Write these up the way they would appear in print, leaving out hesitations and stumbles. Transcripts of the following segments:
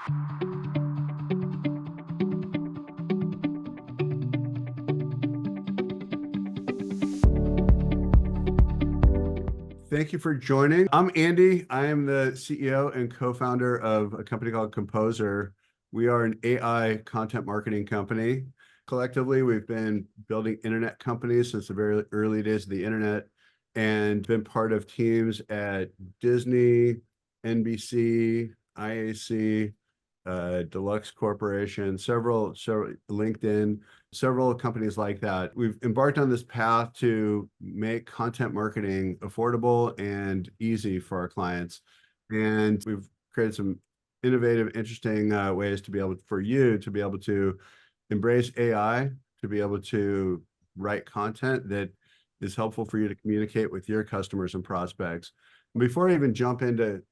Thank you for joining. I'm Andy. I am the CEO and co-founder of a company called Composer. We are an AI content marketing company. Collectively, we've been building internet companies since the very early days of the internet and been part of teams at Disney, NBC, IAC, Deluxe Corporation, several LinkedIn, several companies like that. We've embarked on this path to make content marketing affordable and easy for our clients. And we've created some innovative, interesting ways to be able for you to be able to embrace AI, to be able to write content that is helpful for you to communicate with your customers and prospects. And before I even jump into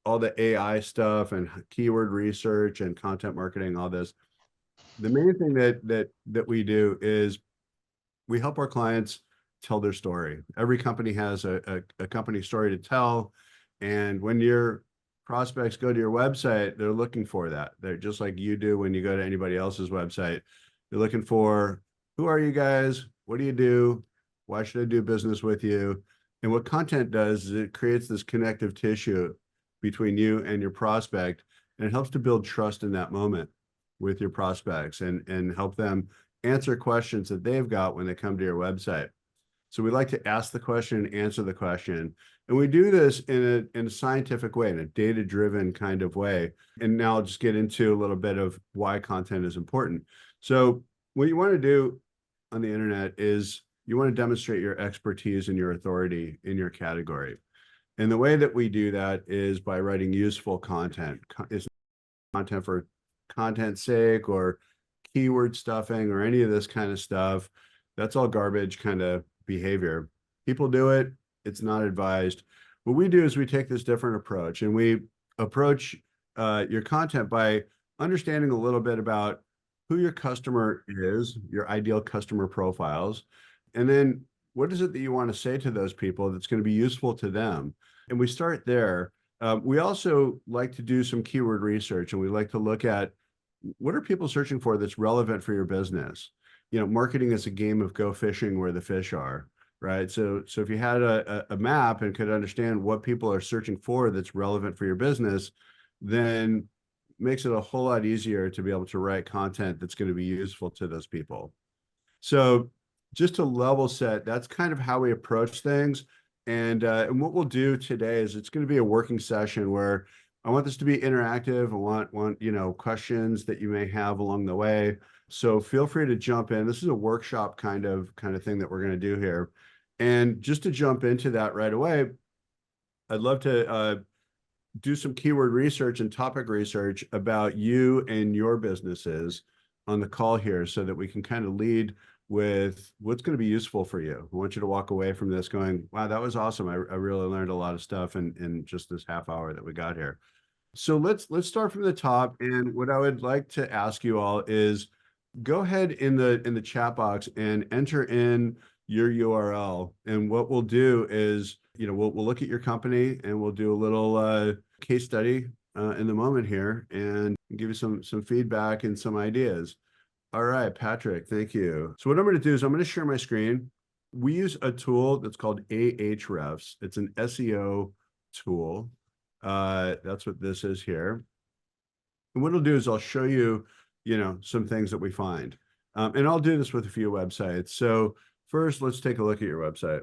all the AI stuff and keyword research and content marketing, all this, the main thing that we do is we help our clients tell their story. Every company has a company story to tell. And when your prospects go to your website, they're looking for that. They're just like you do when you go to anybody else's website. They're looking for, who are you guys? What do you do? Why should I do business with you? And what content does is it creates this connective tissue between you and your prospect, and it helps to build trust in that moment with your prospects and help them answer questions that they've got when they come to your website. So we like to ask the question and answer the question. And we do this in a scientific way, in a data-driven kind of way. And now I'll just get into a little bit of why content is important. So what you want to do on the internet is you want to demonstrate your expertise and your authority in your category. And the way that we do that is by writing useful content. It's content for content's sake or keyword stuffing or any of this kind of stuff. That's all garbage kind of behavior. People do it. It's not advised. What we do is we take this different approach, and we approach your content by understanding a little bit about who your customer is, your ideal customer profiles, and then what is it that you want to say to those people that's going to be useful to them? And we start there. We also like to do some keyword research, and we like to look at what are people searching for that's relevant for your business. You know, marketing is a game of go fishing where the fish are, right? So if you had a map and could understand what people are searching for that's relevant for your business, then makes it a whole lot easier to be able to write content that's going to be useful to those people. So just to level set, that's kind of how we approach things. And what we'll do today is it's going to be a working session where I want this to be interactive. I want questions that you may have along the way. So feel free to jump in. This is a workshop kind of thing that we're going to do here. And just to jump into that right away, I'd love to do some keyword research and topic research about you and your businesses on the call here so that we can kind of lead with what's going to be useful for you. I want you to walk away from this going, wow, that was awesome. I really learned a lot of stuff in just this half hour that we got here. So let's start from the top. And what I would like to ask you all is go ahead in the chat box and enter in your URL. And what we'll do is, we'll look at your company and we'll do a little case study in the moment here and give you some feedback and some ideas. All right, Patrick, thank you. So what I'm going to do is I'm going to share my screen. We use a tool that's called Ahrefs. It's an SEO tool. That's what this is here. And what I'll do is I'll show you, some things that we find. And I'll do this with a few websites. So first, let's take a look at your website.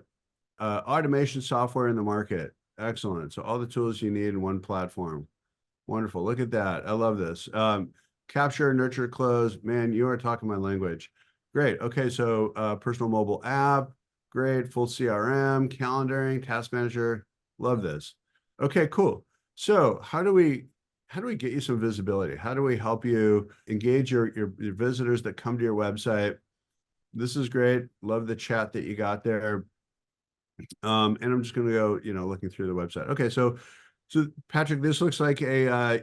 Automation software in the market. Excellent. So all the tools you need in one platform. Wonderful. Look at that. I love this. Capture, nurture, close. Man, you are talking my language. Great. Okay, so personal mobile app. Great. Full CRM, calendaring, task manager. Love this. Okay, cool. So how do we get you some visibility? How do we help you engage your visitors that come to your website? This is great. Love the chat that you got there. And I'm just going to go, looking through the website. Okay, so Patrick, this looks like a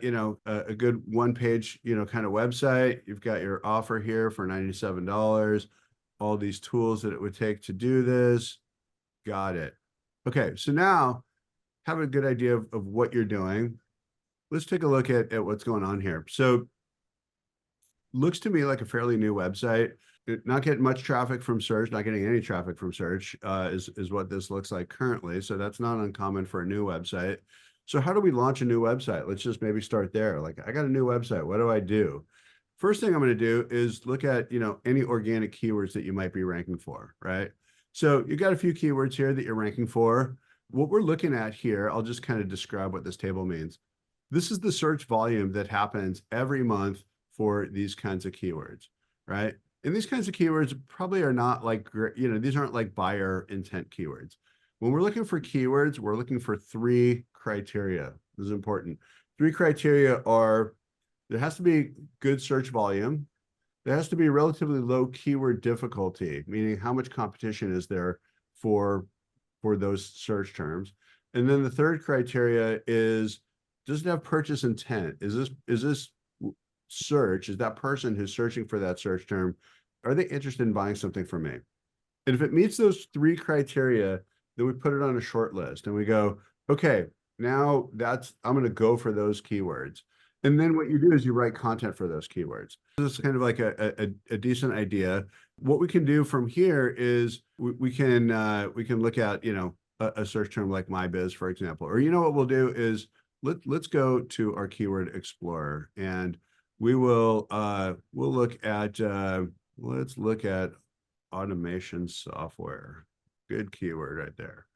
good one-page, kind of website. You've got your offer here for $97, all these tools that it would take to do this. Got it. Okay, so now have a good idea of what you're doing. let's take a look at what's going on here. So looks to me like a fairly new website. Not getting much traffic from search, not getting any traffic from search is what this looks like currently. So that's not uncommon for a new website. So how do we launch a new website? Let's just maybe start there. Like, I got a new website. What do I do? First thing I'm going to do is look at, any organic keywords that you might be ranking for, right? So you got a few keywords here that you're ranking for. What we're looking at here, I'll just kind of describe what this table means. This is the search volume that happens every month for these kinds of keywords, right? And these kinds of keywords probably are not like, these aren't like buyer intent keywords. When we're looking for keywords, we're looking for three criteria. This is important. Three criteria are: there has to be good search volume. There has to be relatively low keyword difficulty, meaning how much competition is there for those search terms. And then the third criteria is, does it have purchase intent? Is this search, is that person who's searching for that search term, are they interested in buying something from me? And if it meets those three criteria, then we put it on a short list and we go, okay, now I'm going to go for those keywords. And then what you do is you write content for those keywords. This is kind of like a decent idea. What we can do from here is we can look at, a search term like my biz, for example. Or what we'll do is let's go to our keyword explorer, and we'll look at let's look at automation software. Good keyword right there.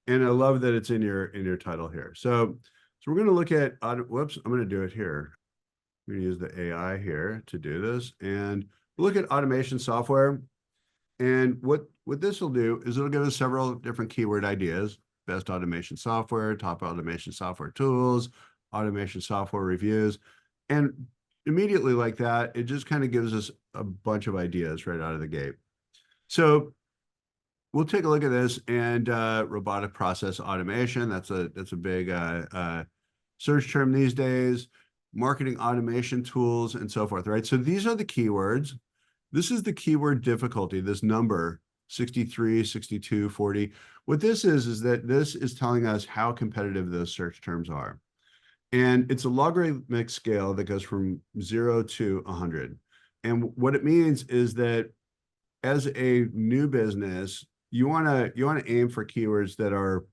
And I love that it's in your title here. So we're going to look at whoops, I'm going to do it here. I'm going to use the AI here to do this, and we'll look at automation software. And what this will do is it'll give us several different keyword ideas: best automation software, top automation software tools, automation software reviews. And immediately like that, it just kind of gives us a bunch of ideas right out of the gate. So we'll take a look at this, and robotic process automation. That's a big search term these days. Marketing automation tools and so forth, right? So these are the keywords. This is the keyword difficulty, this number, 63, 62, 40. What this is that this is telling us how competitive those search terms are. And it's a logarithmic scale that goes from 0 to 100. And what it means is that as a new business, you want to aim for keywords that are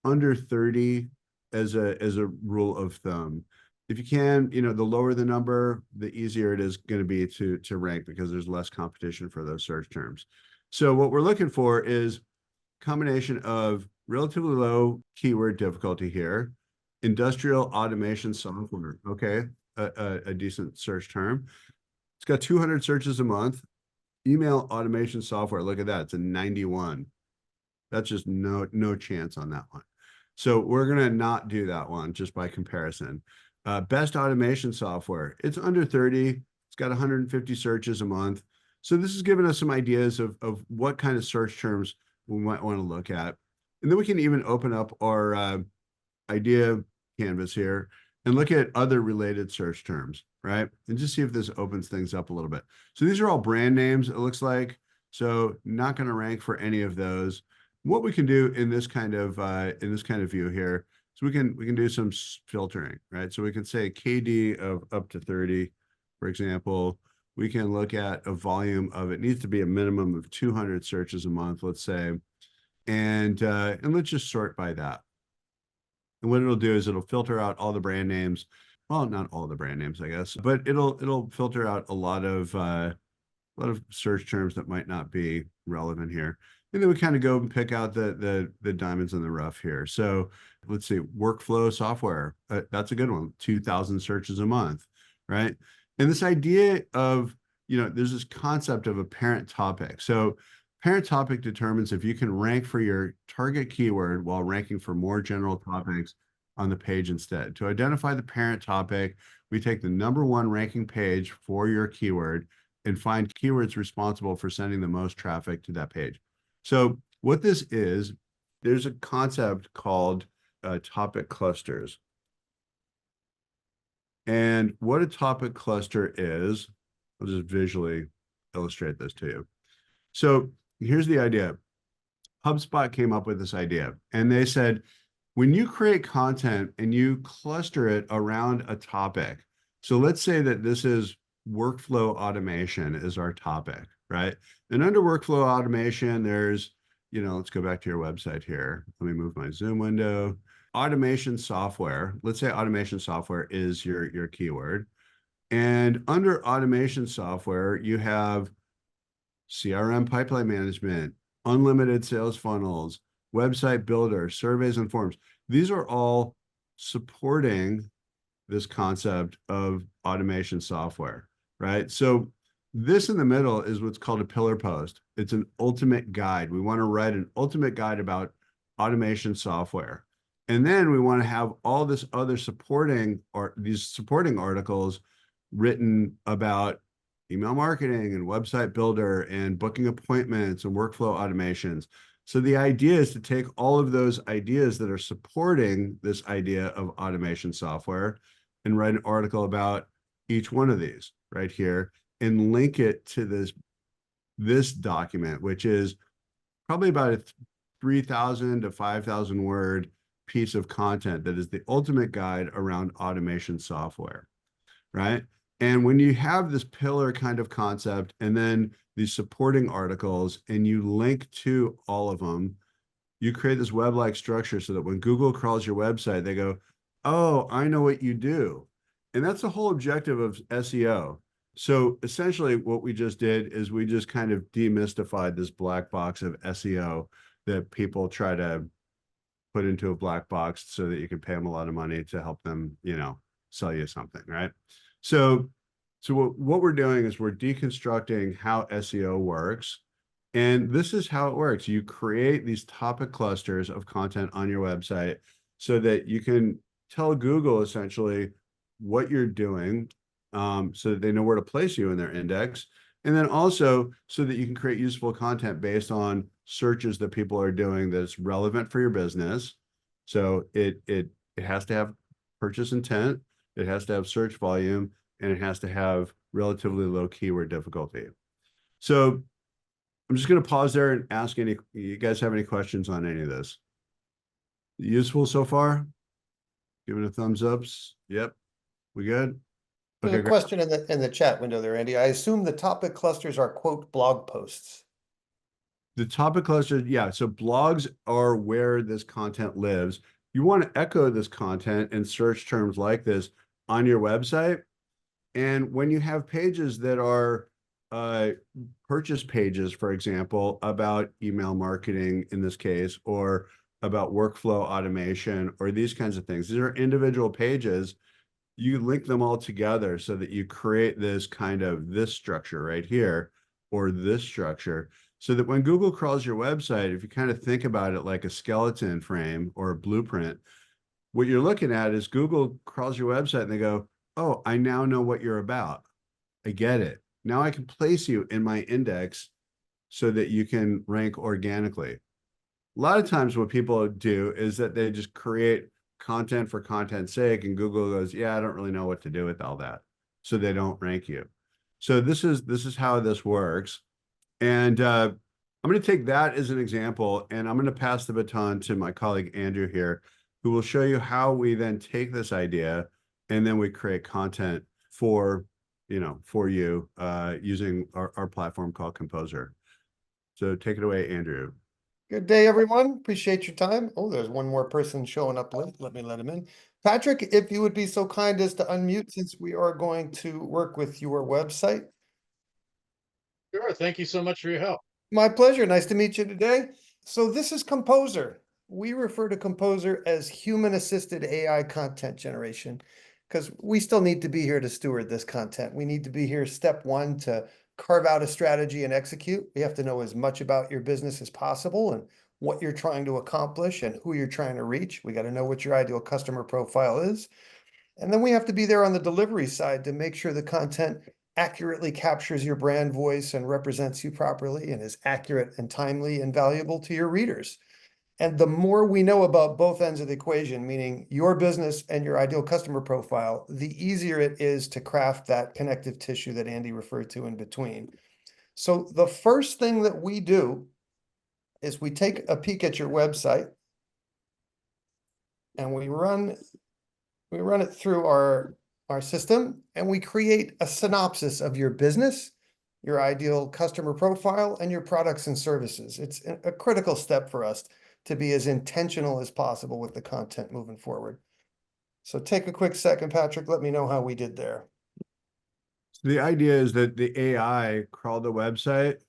under 30 as a rule of thumb. If you can, the lower the number, the easier it is going to be to rank, because there's less competition for those search terms. So what we're looking for is a combination of relatively low keyword difficulty here, industrial automation software, okay, a decent search term. It's got 200 searches a month. Email automation software, look at that, it's a 91. That's just no chance on that one. So we're going to not do that one just by comparison. Best automation software, it's under 30. It's got 150 searches a month. So this is giving us some ideas of what kind of search terms we might want to look at. And then we can even open up our idea canvas here and look at other related search terms, right? And just see if this opens things up a little bit. So these are all brand names, it looks like. So not going to rank for any of those. What we can do in this kind of view here, so we can do some filtering, right? So we can say KD of up to 30, for example. We can look at a volume of, it needs to be a minimum of 200 searches a month, let's say, and let's just sort by that. And what it'll do is it'll filter out all the brand names. Well, not all the brand names, I guess, but it'll filter out a lot of search terms that might not be relevant here. And then we kind of go and pick out the diamonds in the rough here. So let's see, workflow software. That's a good one. 2,000 searches a month, right? And this idea of, there's this concept of a parent topic. So parent topic determines if you can rank for your target keyword while ranking for more general topics on the page instead. To identify the parent topic, we take the #1 ranking page for your keyword and find keywords responsible for sending the most traffic to that page. So what this is, there's a concept called topic clusters. And what a topic cluster is, I'll just visually illustrate this to you. So here's the idea. HubSpot came up with this idea, and they said, when you create content and you cluster it around a topic, so let's say that this is workflow automation is our topic, right? And under workflow automation, there's, let's go back to your website here. Let me move my Zoom window. Automation software. Let's say automation software is your keyword. And under automation software, you have CRM pipeline management, unlimited sales funnels, website builder, surveys and forms. These are all supporting this concept of automation software, right? So this in the middle is what's called a pillar post. It's an ultimate guide. We want to write an ultimate guide about automation software. And then we want to have all this other supporting or these supporting articles written about email marketing and website builder and booking appointments and workflow automations. So the idea is to take all of those ideas that are supporting this idea of automation software and write an article about each one of these right here and link it to this document, which is probably about a 3,000 to 5,000 word piece of content that is the ultimate guide around automation software, right? And when you have this pillar kind of concept and then these supporting articles and you link to all of them, you create this web-like structure so that when Google crawls your website, they go, oh, I know what you do. And that's the whole objective of SEO. So essentially what we just did is we just kind of demystified this black box of SEO that people try to put into a black box so that you can pay them a lot of money to help them, sell you something, right? So what we're doing is we're deconstructing how SEO works. And this is how it works. You create these topic clusters of content on your website so that you can tell Google essentially what you're doing, so that they know where to place you in their index. And then also so that you can create useful content based on searches that people are doing that's relevant for your business. So it has to have purchase intent, it has to have search volume, and it has to have relatively low keyword difficulty. So I'm just going to pause there and ask you guys have any questions on any of this? Useful so far? Give it a thumbs ups. Yep. We good? There's Okay, a great. question in the chat window there, Andy. I assume the topic clusters are quote blog posts. The topic cluster, yeah. So blogs are where this content lives. You want to echo this content and search terms like this on your website. And when you have pages that are purchase pages, for example, about email marketing in this case, or about workflow automation, or these kinds of things, these are individual pages. You link them all together so that you create this kind of this structure right here, or this structure, so that when Google crawls your website, if you kind of think about it like a skeleton frame or a blueprint, what you're looking at is Google crawls your website and they go, oh, I now know what you're about. I get it. Now I can place you in my index so that you can rank organically. A lot of times what people do is that they just create content for content's sake and Google goes, yeah, I don't really know what to do with all that. So they don't rank you. So this is how this works. And I'm going to take that as an example, and I'm going to pass the baton to my colleague Andrew here, who will show you how we then take this idea and then we create content for you using our platform called Composer. So take it away, Andrew. Good day, everyone. Appreciate your time. Oh, there's one more person showing up late. Let me let him in. Patrick, if you would be so kind as to unmute, since we are going to work with your website. Sure. Thank you so much for your help. My pleasure. Nice to meet you today. So this is Composer. We refer to Composer as human-assisted AI content generation because we still need to be here to steward this content. We need to be here, step one, to carve out a strategy and execute. We have to know as much about your business as possible and what you're trying to accomplish and who you're trying to reach. We got to know what your ideal customer profile is. And then we have to be there on the delivery side to make sure the content accurately captures your brand voice and represents you properly and is accurate and timely and valuable to your readers. And the more we know about both ends of the equation, meaning your business and your ideal customer profile, the easier it is to craft that connective tissue that Andy referred to in between. So the first thing that we do is we take a peek at your website. and we run it through our system, and we create a synopsis of your business, your ideal customer profile, and your products and services. It's a critical step for us to be as intentional as possible with the content moving forward. So take a quick second, Patrick. Let me know how we did there. So the idea is that the AI crawled the website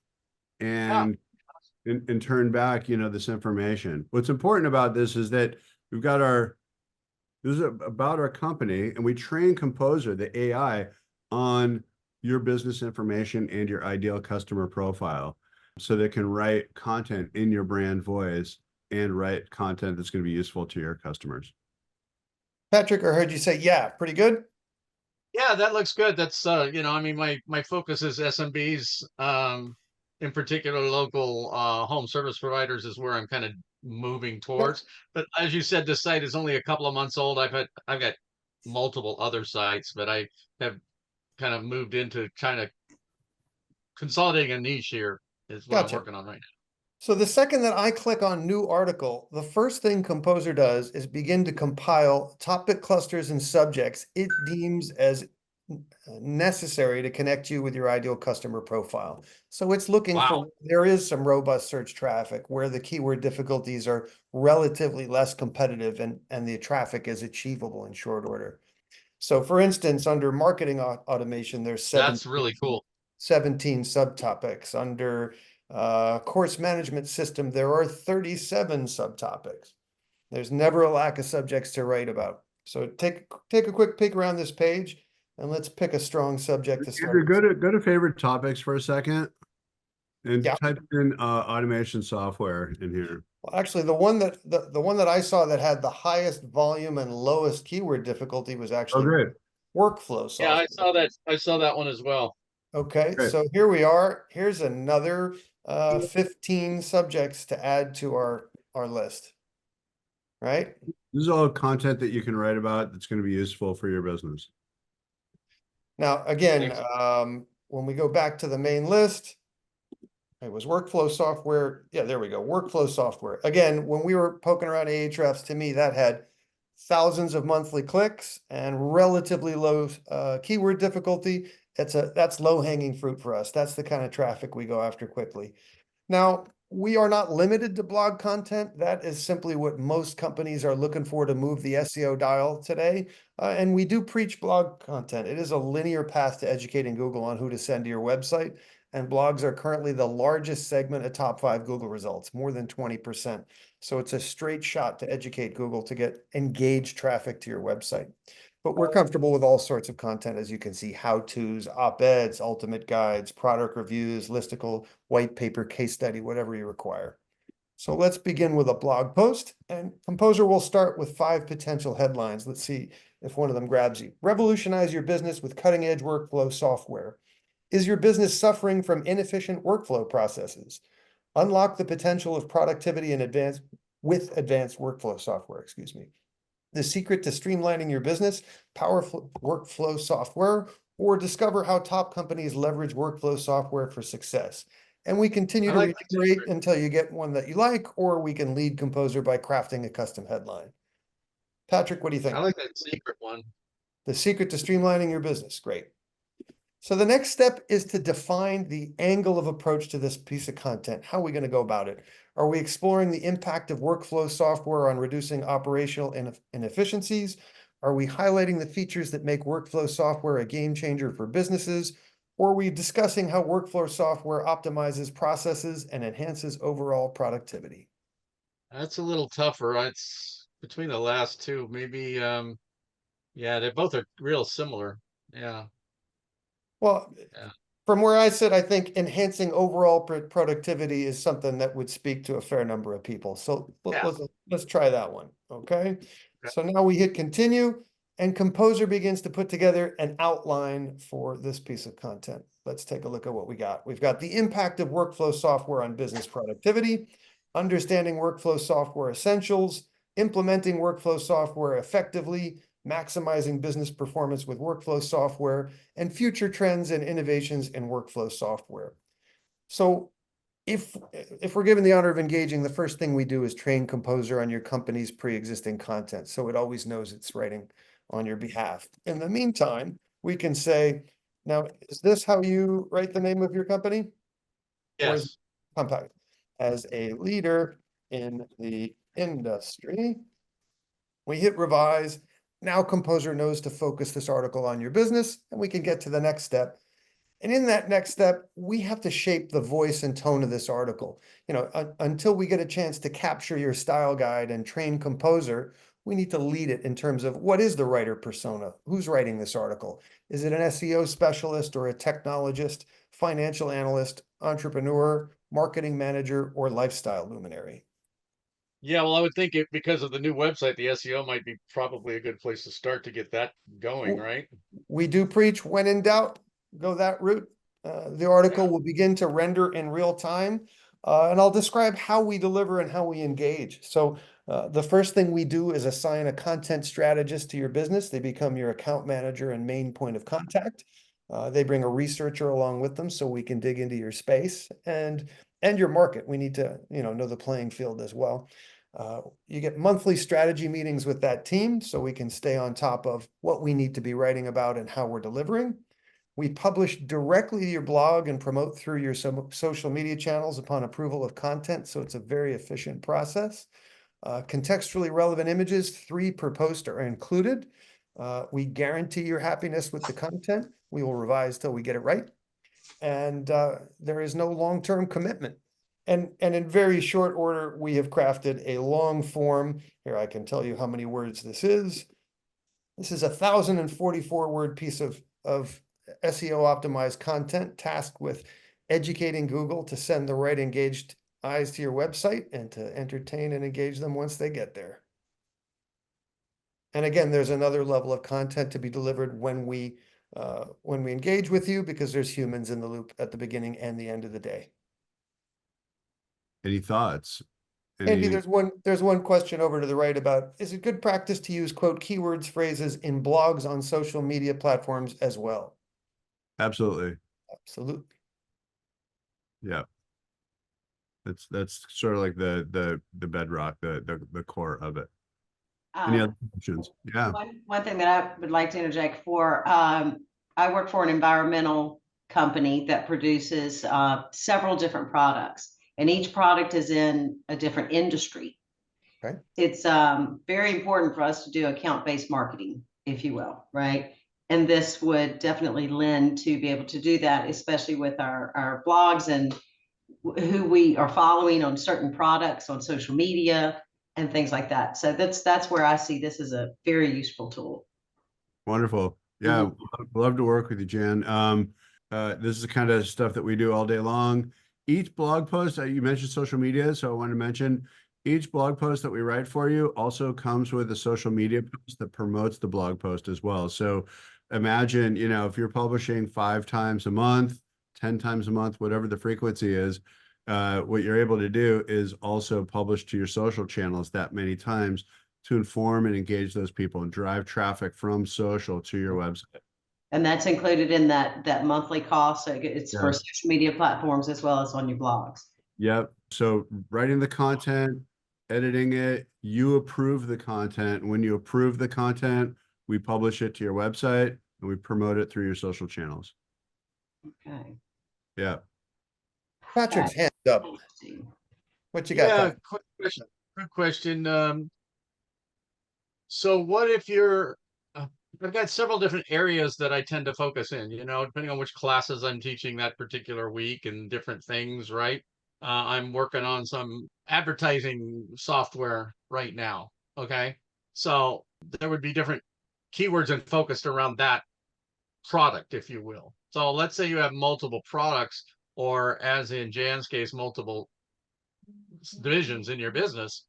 and turn back, this information. What's important about this is that we've got this is about our company, and we train Composer, the AI, on your business information and your ideal customer profile, so they can write content in your brand voice and write content that's going to be useful to your customers. Patrick, I heard you say, yeah, pretty good. Yeah, that looks good. That's I mean, my focus is SMBs, in particular local home service providers is where I'm kind of moving towards. But as you said, this site is only a couple of months old. I've got multiple other sites, but I have kind of moved into kind of consolidating a niche here is what I'm Gotcha. working on right now. So the second that I click on new article, the first thing Composer does is begin to compile topic clusters and subjects it deems as necessary to connect you with your ideal customer profile. So it's looking for, there is some robust search traffic where the keyword difficulties are relatively less competitive and the traffic is achievable in short order. So for instance, under marketing automation, there's That's really cool. 17 subtopics. Under course management system, there are 37 subtopics. There's never a lack of subjects to write about. So take a quick peek around this page, and let's pick a strong subject to start. Andrew, go to favorite topics for a second, and Yeah. type in automation software in here. Well, actually, the one that I saw that had the highest volume and lowest keyword difficulty was actually workflow software. Yeah, I saw that one as well. Okay, so here we are. Here's another 15 subjects to add to our list. Right? This is all content that you can write about that's going to be useful for your business. Now, again, when we go back to the main list, it was workflow software. Yeah, there we go. Workflow software. Again, when we were poking around Ahrefs, to me, that had thousands of monthly clicks and relatively low keyword difficulty. That's low-hanging fruit for us. That's the kind of traffic we go after quickly. Now, we are not limited to blog content. That is simply what most companies are looking for to move the SEO dial today. And we do preach blog content. It is a linear path to educating Google on who to send to your website. And blogs are currently the largest segment of top 5 Google results, more than 20%. So it's a straight shot to educate Google to get engaged traffic to your website. But we're comfortable with all sorts of content, as you can see: how-tos, op-eds, ultimate guides, product reviews, listicle, white paper, case study, whatever you require. So let's begin with a blog post, and Composer will start with 5 potential headlines. Let's see if one of them grabs you. Revolutionize your business with cutting-edge workflow software. Is your business suffering from inefficient workflow processes? Unlock the potential of productivity and advanced workflow software, excuse me. The secret to streamlining your business, powerful workflow software, or discover how top companies leverage workflow software for success. And we continue to reiterate until you get one that you like, or we can lead Composer by crafting a custom headline. Patrick, what do you think? I like that secret one. The secret to streamlining your business. Great. So the next step is to define the angle of approach to this piece of content. How are we going to go about it? Are we exploring the impact of workflow software on reducing operational inefficiencies? Are we highlighting the features that make workflow software a game changer for businesses? Or are we discussing how workflow software optimizes processes and enhances overall productivity? That's a little tougher. It's between the last two. Maybe, yeah, they both are real similar. Yeah. Well, from where I sit, I think enhancing overall productivity is something that would speak to a fair number of people. So let's try that one. Okay. So now we hit continue, and Composer begins to put together an outline for this piece of content. Let's take a look at what we got. We've got the impact of workflow software on business productivity, understanding workflow software essentials, implementing workflow software effectively, maximizing business performance with workflow software, and future trends and innovations in workflow software. So if we're given the honor of engaging, the first thing we do is train Composer on your company's pre-existing content, so it always knows it's writing on your behalf. In the meantime, we can say, now, is this how you write the name of your company? Or is it Yes. compact? As a leader in the industry, we hit revise. Now Composer knows to focus this article on your business, and we can get to the next step. And in that next step, we have to shape the voice and tone of this article. You know, until we get a chance to capture your style guide and train Composer, we need to lead it in terms of what is the writer persona? Who's writing this article? Is it an SEO specialist or a technologist, financial analyst, entrepreneur, marketing manager, or lifestyle luminary? Yeah, well, I would think because of the new website, the SEO might be probably a good place to start to get that going, right? We do preach, when in doubt, go that route. The article will begin to render in real time, and I'll describe how we deliver and how we engage. So the first thing we do is assign a content strategist to your business. They become your account manager and main point of contact. They bring a researcher along with them so we can dig into your space and your market. We need to, know the playing field as well. You get monthly strategy meetings with that team so we can stay on top of what we need to be writing about and how we're delivering. We publish directly to your blog and promote through your social media channels upon approval of content, so it's a very efficient process. Contextually relevant images, 3 per post, are included. We guarantee your happiness with the content. We will revise till we get it right. And there is no long-term commitment. And in very short order, we have crafted a long form. Here, I can tell you how many words this is. This is a 1,044-word piece of SEO optimized content tasked with educating Google to send the right engaged eyes to your website and to entertain and engage them once they get there. And again, there's another level of content to be delivered when we engage with you, because there's humans in the loop at the beginning and the end of the day. Any thoughts? Andy, there's one question over to the right about, is it good practice to use quote keywords, phrases in blogs on social media platforms as well? Absolutely. Absolutely. Yeah. That's sort of like the bedrock, the core of it. Any other questions? Yeah. One thing that I would like to interject for, I work for an environmental company that produces several different products, and each product is in a different industry. Okay. It's very important for us to do account-based marketing, if you will, right? And this would definitely lend to be able to do that, especially with our blogs and who we are following on certain products on social media and things like that. So that's where I see this as a very useful tool. Wonderful. Yeah, love to work with you, Jan. This is the kind of stuff that we do all day long. Each blog post, you mentioned social media, so I want to mention each blog post that we write for you also comes with a social media post that promotes the blog post as well. So imagine, if you're publishing 5 times a month, 10 times a month, whatever the frequency is, what you're able to do is also publish to your social channels that many times to inform and engage those people and drive traffic from social to your website. And that's included in that monthly cost. So it's for social media platforms as well as on your blogs. Yep. So writing the content, editing it, you approve the content. When you approve the content, we publish it to your website and we promote it through your social channels. Okay. Yeah. Patrick's hand up. What you got? Yeah, quick question. Quick question. So what if I've got several different areas that I tend to focus in, depending on which classes I'm teaching that particular week and different things, right? I'm working on some advertising software right now. Okay. So there would be different keywords and focused around that product, if you will. So let's say you have multiple products, or as in Jan's case, multiple divisions in your business.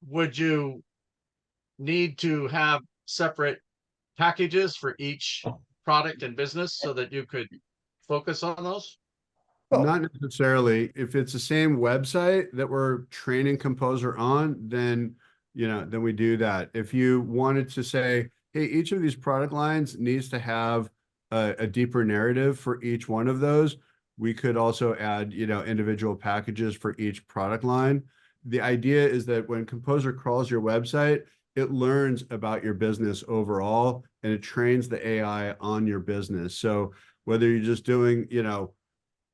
Would you need to have separate packages for each product and business so that you could focus on those? Not necessarily. If it's the same website that we're training Composer on, then we do that. If you wanted to say, hey, each of these product lines needs to have a deeper narrative for each one of those, We could also add, individual packages for each product line. The idea is that when Composer crawls your website, it learns about your business overall, and it trains the AI on your business. So whether you're just doing,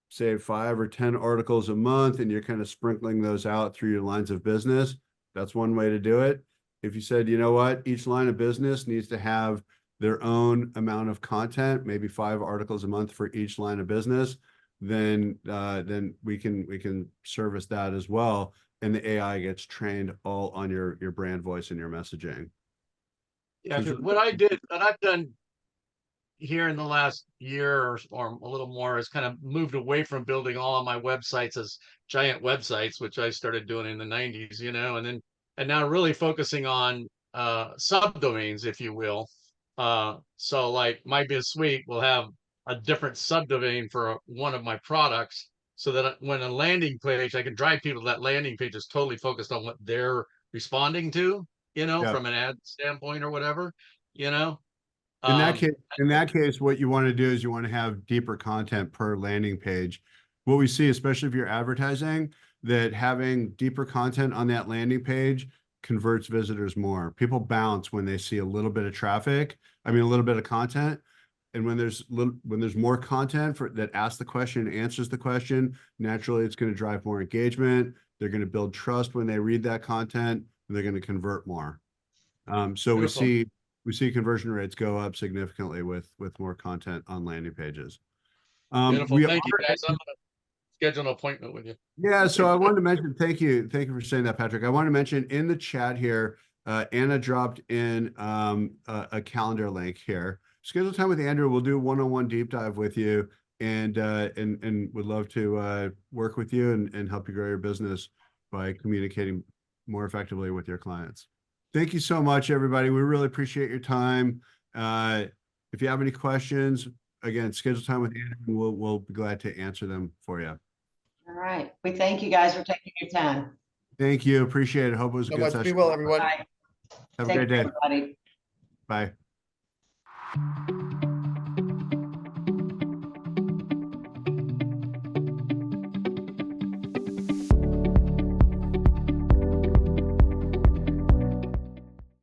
say 5 or 10 articles a month, and you're kind of sprinkling those out through your lines of business, that's one way to do it. If you said, you know what, each line of business needs to have their own amount of content, maybe 5 articles a month for each line of business, then we can service that as well. And the AI gets trained all on your brand voice and your messaging. Yeah, 'cause what I've done here in the last year or a little more is kind of moved away from building all of my websites as giant websites, which I started doing in the 90s, and now really focusing on subdomains, if you will. So like my biz suite will have a different subdomain for one of my products, so that when a landing page, I can drive people to that landing page is totally focused on what they're responding to, Yeah. from an ad standpoint or whatever, you know. In that Um, case, what you want to do is you want to have deeper content per landing page. What we see, especially if you're advertising, that having deeper content on that landing page converts visitors more. People bounce when they see a little bit of traffic. I mean, a little bit of content. And when there's more content that asks the question, answers the question, naturally it's going to drive more engagement. They're going to build trust when they read that content, and they're going to convert more. So Beautiful. we see conversion rates go up significantly with more content on landing pages. Beautiful. We Thank you, are, guys. I'm gonna schedule an appointment with you. yeah, so I wanted to mention, thank you for saying that, Patrick. I want to mention in the chat here, Anna dropped in a calendar link here. Schedule time with Andrew. We'll do one-on-one deep dive with you, and would love to work with you and help you grow your business by communicating more effectively with your clients. Thank you so much, everybody. We really appreciate your time. If you have any questions, again, schedule time with Andrew, and we'll be glad to answer them for you. All right. We thank you guys for taking your time. Thank you. Appreciate it. Hope it was a So good much. session. Be well, everyone. Bye. Have a Take great care, day. everybody. Bye.